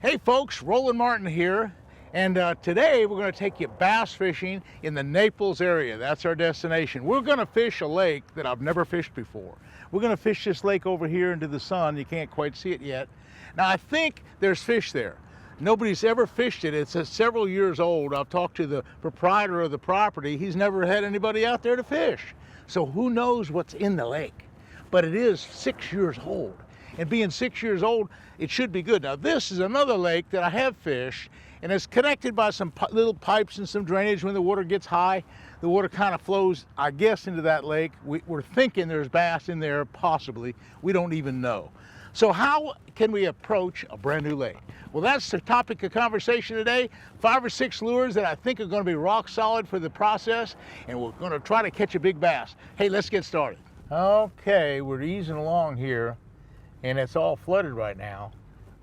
Hey folks, Roland Martin here, and today we're going to take you bass fishing in the Naples area. That's our destination. We're going to fish a lake that I've never fished before. We're going to fish this lake over here into the sun. You can't quite see it yet. Now I think there's fish there. Nobody's ever fished it. It's several years old. I've talked to the proprietor of the property. He's never had anybody out there to fish. So who knows what's in the lake? But it is 6 years old. And being 6 years old, it should be good. Now this is another lake that I have fished, and it's connected by some little pipes and some drainage. When the water gets high, the water kind of flows, I guess, into that lake. We're thinking there's bass in there, possibly. We don't even know. So how can we approach a brand new lake? Well, that's the topic of conversation today. 5 or 6 lures that I think are going to be rock solid for the process, and we're going to try to catch a big bass. Hey, let's get started. Okay, we're easing along here, and it's all flooded right now.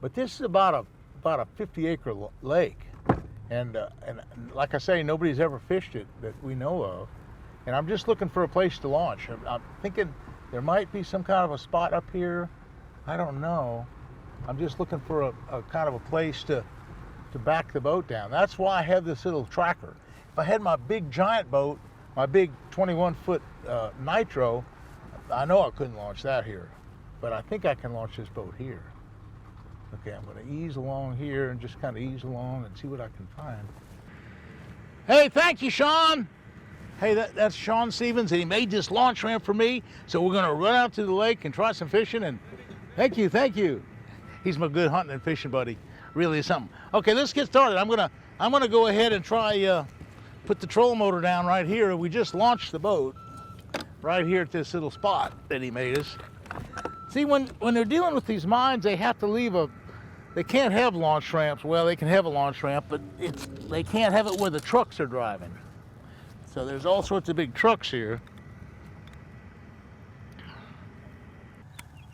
But this is about a 50-acre lake, and like I say, nobody's ever fished it that we know of. And I'm just looking for a place to launch. I'm thinking there might be some kind of a spot up here. I don't know. I'm just looking for a kind of a place to back the boat down. That's why I have this little tracker. If I had my big giant boat, my big 21-foot nitro, I know I couldn't launch that here, but I think I can launch this boat here. Okay, I'm going to ease along here and just kind of ease along and see what I can find. Hey, thank you, Sean. Hey, that's Sean Stevens, and he made this launch ramp for me. So we're going to run out to the lake and try some fishing. And thank you. He's my good hunting and fishing buddy. Really is something. Okay, let's get started. I'm gonna go ahead and try put the trolling motor down right here. We just launched the boat right here at this little spot that he made us. See, when they're dealing with these mines, they have to leave they can't have launch ramps. Well, they can have a launch ramp, but they can't have it where the trucks are driving. So there's all sorts of big trucks here.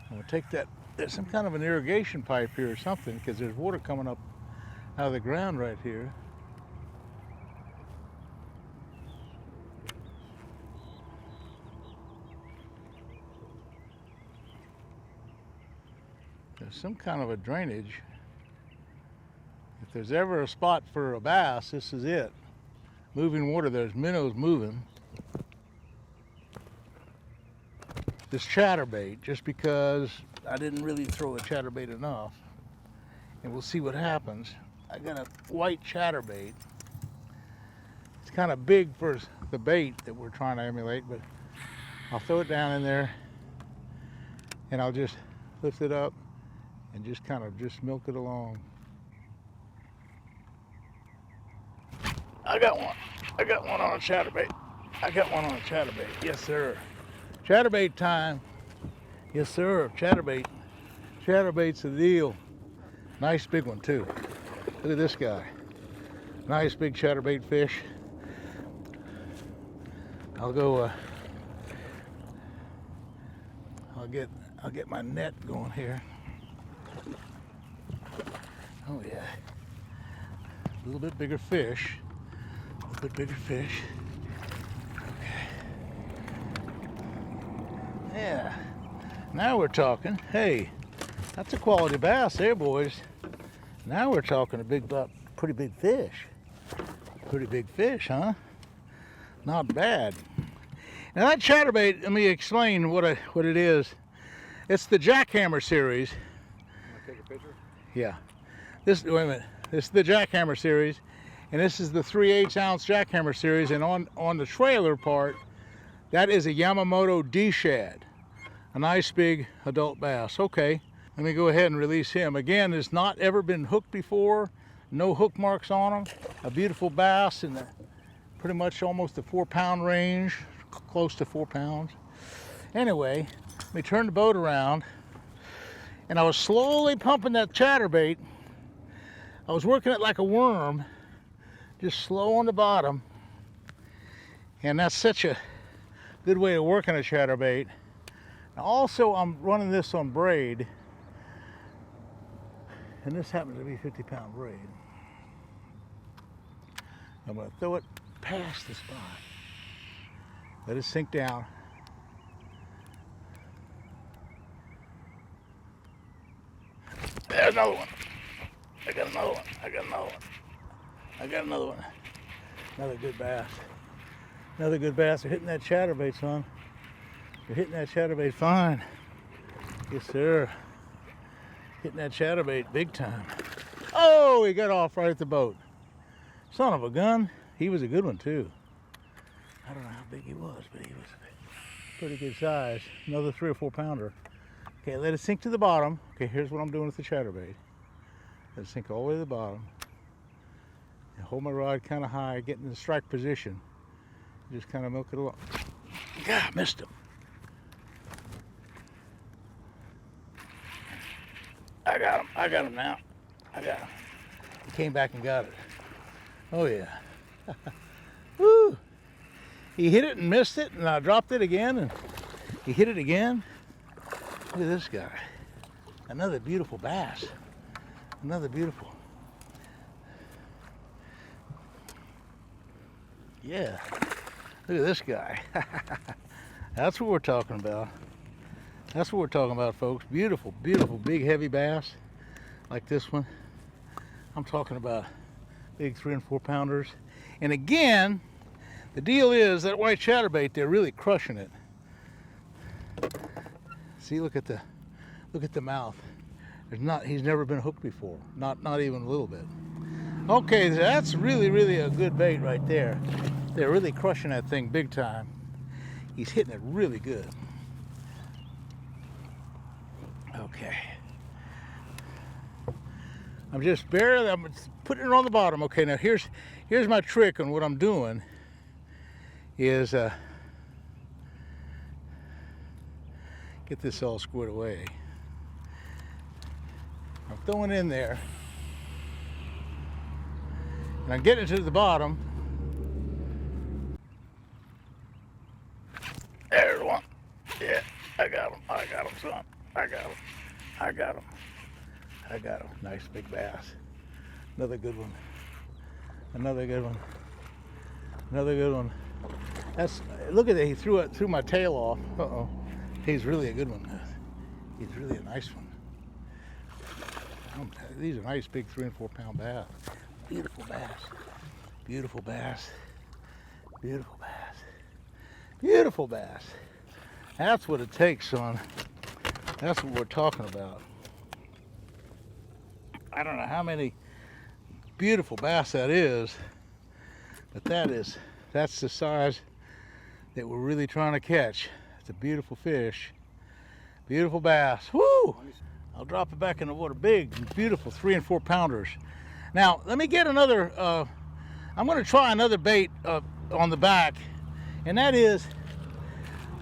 I'm gonna take that. There's some kind of an irrigation pipe here or something, because there's water coming up out of the ground right here. There's some kind of a drainage. If there's ever a spot for a bass, this is it. Moving water, there's minnows moving. This chatterbait, just because I didn't really throw a chatterbait enough, and we'll see what happens. I got a white chatterbait. It's kind of big for the bait that we're trying to emulate, but I'll throw it down in there, and I'll just lift it up and just kind of just milk it along. I got one on a chatterbait. Yes, sir. Chatterbait time. Yes, sir. Chatterbait. Chatterbait's the deal. Nice big one too. Look at this guy. Nice big chatterbait fish. I'll go. I'll get my net going here. Oh yeah. A little bit bigger fish. Okay. Yeah. Now we're talking. Hey, that's a quality bass there, boys. Now we're talking pretty big fish. Pretty big fish, huh? Not bad. Now that chatterbait, let me explain what it is. It's the jackhammer series. Want to take a picture? Yeah. Wait a minute. This is the jackhammer series, and this is the 3/8 ounce jackhammer series. And on the trailer part, that is a Yamamoto D-shad, a nice big adult bass. Okay, let me go ahead and release him. Again, has not ever been hooked before. No hook marks on him. A beautiful bass in the pretty much almost the 4-pound range, close to 4 pounds. Anyway, let me turn the boat around, and I was slowly pumping that chatterbait. I was working it like a worm, just slow on the bottom, and that's such a good way of working a chatterbait. Now also, I'm running this on braid, and this happens to be 50-pound braid. I'm going to throw it past the spot. Let it sink down. There's another one. I got another one. I got another one. I got another one. Another good bass. Another good bass. They're hitting that chatterbait, son. They're hitting that chatterbait fine. Yes, sir. Hitting that chatterbait big time. Oh, he got off right at the boat. Son of a gun. He was a good one, too. I don't know how big he was, but he was pretty good size. Another 3 or 4 pounder. Okay, let it sink to the bottom. Okay, here's what I'm doing with the chatterbait. Let it sink all the way to the bottom. And hold my rod kind of high, get in the strike position. Just kind of milk it along. God, missed him. I got him. I got him now. I got him. He came back and got it. Oh, yeah. Woo! He hit it and missed it, and I dropped it again, and he hit it again. Look at this guy. Another beautiful bass. Another beautiful. Yeah. Look at this guy. That's what we're talking about. That's what we're talking about, folks. Beautiful, beautiful, big, heavy bass like this one. I'm talking about big 3 and 4 pounders. And again, the deal is that white chatterbait, they're really crushing it. See, look at the mouth. He's never been hooked before. Not even a little bit. Okay, that's really a good bait right there. They're really crushing that thing big time. He's hitting it really good. Okay. I'm just putting it on the bottom. Okay, now here's my trick on what I'm doing is get this all squared away. I'm throwing in there and I'm getting it to the bottom. There's one. Yeah, I got him, son. I got him. Nice big bass. Another good one. Another good one. Look at that, he threw my tail off. Uh-oh. He's really a good one. He's really a nice one. These are nice big 3 and 4 pound bass. Beautiful bass. Beautiful bass. Beautiful bass. Beautiful bass. That's what it takes, son. That's what we're talking about. I don't know how many beautiful bass that is, but that's the size that we're really trying to catch. It's a beautiful fish. Beautiful bass. Woo! I'll drop it back in the water. Big, beautiful 3 and 4 pounders. Now, let me get another, I'm going to try another bait on the back, and that is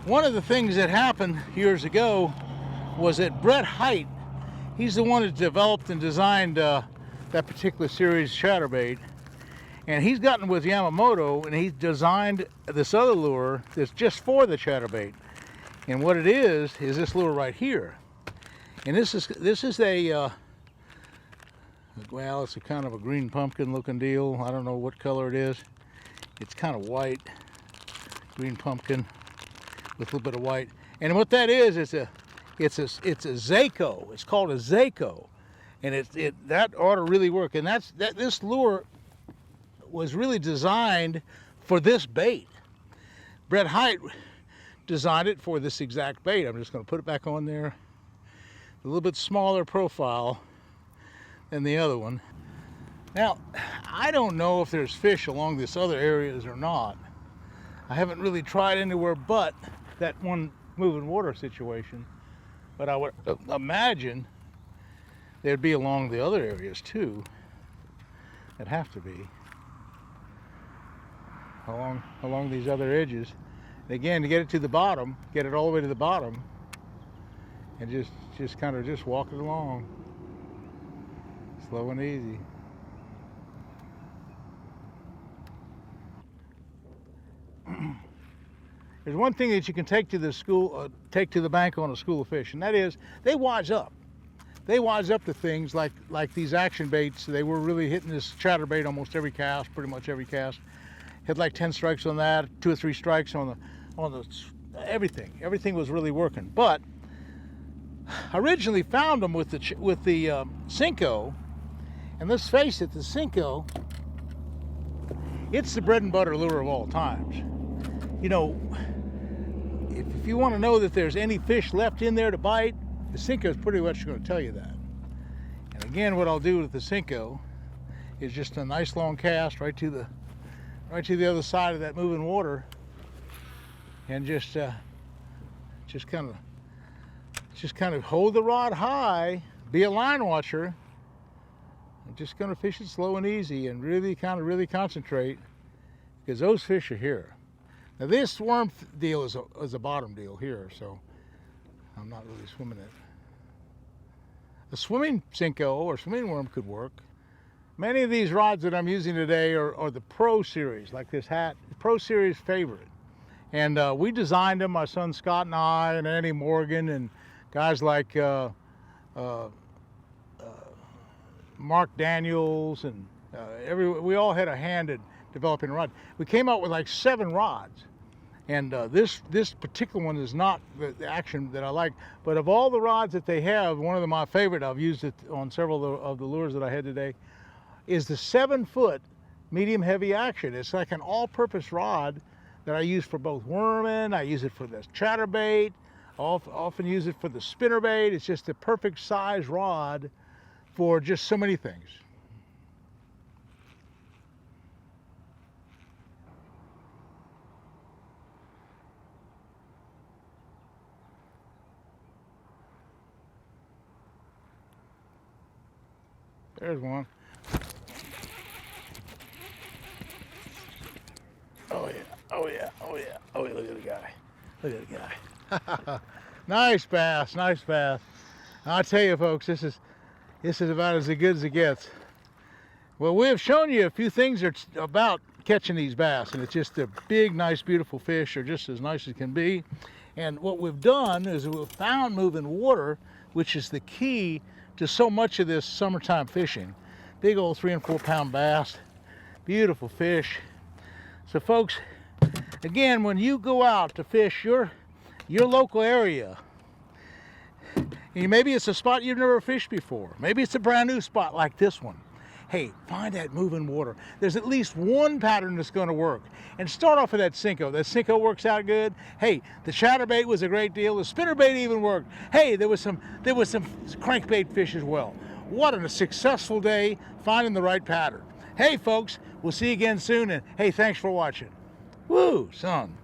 one of the things that happened years ago was that Brett Hite, he's the one that developed and designed that particular series chatterbait, and he's gotten with Yamamoto and he's designed this other lure that's just for the chatterbait. And what it is this lure right here. And this is a well, it's a kind of a green pumpkin looking deal. I don't know what color it is. It's kind of white, green pumpkin with a little bit of white. And what that is, it's a Zako. It's called a Zako, and that ought to really work. And this lure was really designed for this bait. Brett Hite designed it for this exact bait. I'm just going to put it back on there. A little bit smaller profile than the other one. Now, I don't know if there's fish along this other areas or not. I haven't really tried anywhere but that one moving water situation. But I would imagine there'd be along the other areas too. It'd have to be. Along these other edges. And again, to get it to the bottom, get it all the way to the bottom, and just kind of just walk it along. Slow and easy. There's one thing that you can take to the bank on a school of fish, and that is they wise up. They wise up to things like these action baits. They were really hitting this chatterbait almost every cast, pretty much every cast. Had like 10 strikes on that, 2 or 3 strikes on the everything. Everything was really working. But I originally found them with the Cinco, And let's face it, the Cinco, it's the bread and butter lure of all times. You know, if you want to know that there's any fish left in there to bite, the Cinco is pretty much going to tell you that. And again, what I'll do with the Cinco is just a nice long cast right to the other side of that moving water, and just kind of hold the rod high, be a line watcher. I'm just going to fish it slow and easy and really concentrate, because those fish are here. Now this worm deal is a bottom deal here, so I'm not really swimming it. A swimming Cinco or swimming worm could work. Many of these rods that I'm using today are the Pro Series, like this hat, Pro Series favorite. And we designed them, my son Scott and I, and Andy Morgan, and guys like Mark Daniels, and we all had a hand in developing a rod. We came out with like 7 rods, and this particular one is not the action that I like, but of all the rods that they have, one of them my favorite, I've used it on several of the lures that I had today, is the 7-foot medium heavy action. It's like an all-purpose rod that I use for both worming. I use it for the chatterbait. I often use it for the spinnerbait. It's just the perfect size rod for just so many things. There's one. Oh yeah, oh yeah, oh yeah, oh yeah, look at the guy. Look at the guy. Nice bass, nice bass. I'll tell you folks, this is about as good as it gets. Well, we have shown you a few things about catching these bass, and it's just a big, nice, beautiful fish. They're just as nice as can be. And what we've done is we've found moving water, which is the key to so much of this summertime fishing. Big old 3 and 4 pound bass, beautiful fish. So folks, again, when you go out to fish your local area, and maybe it's a spot you've never fished before, maybe it's a brand new spot like this one, hey, find that moving water. There's at least one pattern that's going to work, and start off with that Cinco. That Cinco works out good. Hey, the chatterbait was a great deal. The spinnerbait even worked. Hey, there was some crankbait fish as well. What a successful day finding the right pattern. Hey folks, we'll see you again soon, and hey, thanks for watching. Woo, son.